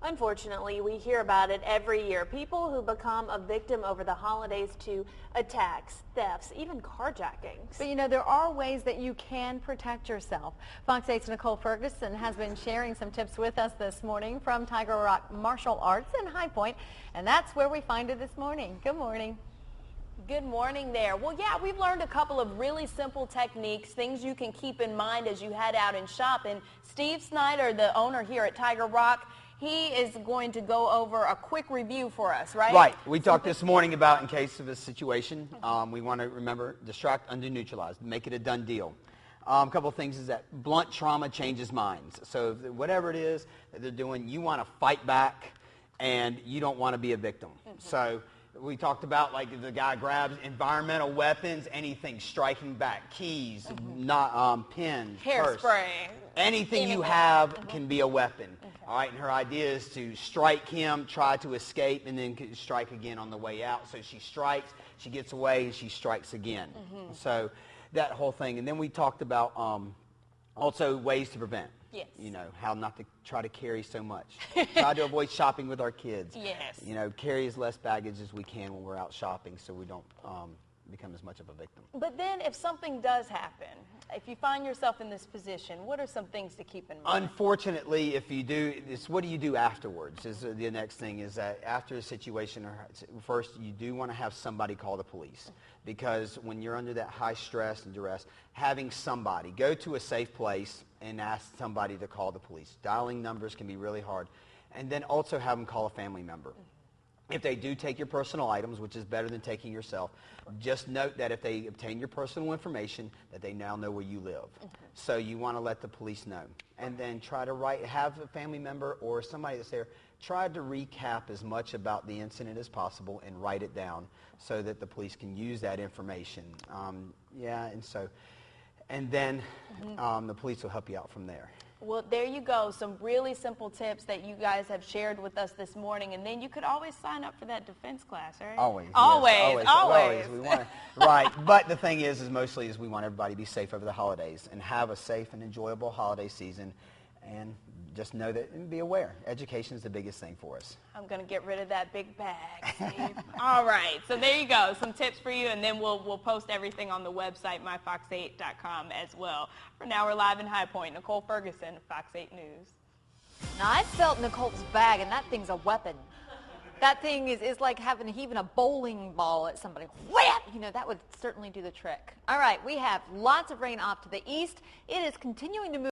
Unfortunately, we hear about it every year. People who become a victim over the holidays to attacks, thefts, even carjackings. But you know, there are ways that you can protect yourself. Fox 8's Nicole Ferguson has been sharing some tips with us this morning from Tiger Rock Martial Arts in High Point, and that's where we find her this morning. Good morning. Good morning there. Well, yeah, we've learned a couple of really simple techniques, things you can keep in mind as you head out and shop. And Steve Snyder, the owner here at Tiger Rock, he is going to go over a quick review for us, right? Right. We talked this morning about in case of a situation, we want to remember distract, undo, neutralize, make it a done deal. A couple of things is that blunt trauma changes minds. So whatever it is that they're doing, you want to fight back and you don't want to be a victim. So we talked about like the guy grabs environmental weapons, anything striking back, keys, not pins, purse. Hairspray. Anything you have can be a weapon. All right, and her idea is to strike him, try to escape, and then strike again on the way out. So she strikes, she gets away, and she strikes again. So that whole thing. And then we talked about also ways to prevent. Yes. You know, how not to try to carry so much. Try to avoid shopping with our kids. Yes. You know, carry as less baggage as we can when we're out shopping so we don't become as much of a victim. But then if something does happen, if you find yourself in this position, what are some things to keep in mind? Unfortunately, if you do, it's what do you do afterwards is the next thing is that after a situation, first you do want to have somebody call the police because when you're under that high stress and duress, having somebody go to a safe place and ask somebody to call the police. Dialing numbers can be really hard. And then also have them call a family member. If they do take your personal items, which is better than taking yourself, just note that if they obtain your personal information, that they now know where you live. So you want to let the police know. And then try to have a family member or somebody that's there, try to recap as much about the incident as possible and write it down so that the police can use that information. And then the police will help you out from there. Well, there you go. Some really simple tips that you guys have shared with us this morning. And then you could always sign up for that defense class, right? Always. Always. Yes, always. We want right. But the thing is mostly we want everybody to be safe over the holidays and have a safe and enjoyable holiday season. And just know that and be aware. Education is the biggest thing for us. I'm going to get rid of that big bag, Steve. All right. So there you go. Some tips for you, and then we'll post everything on the website, myfox8.com as well. For now, we're live in High Point. Nicole Ferguson, Fox 8 News. Now, I felt Nicole's bag, and that thing's a weapon. That thing is like having even a bowling ball at somebody. Whap! You know, that would certainly do the trick. All right, we have lots of rain off to the east. It is continuing to move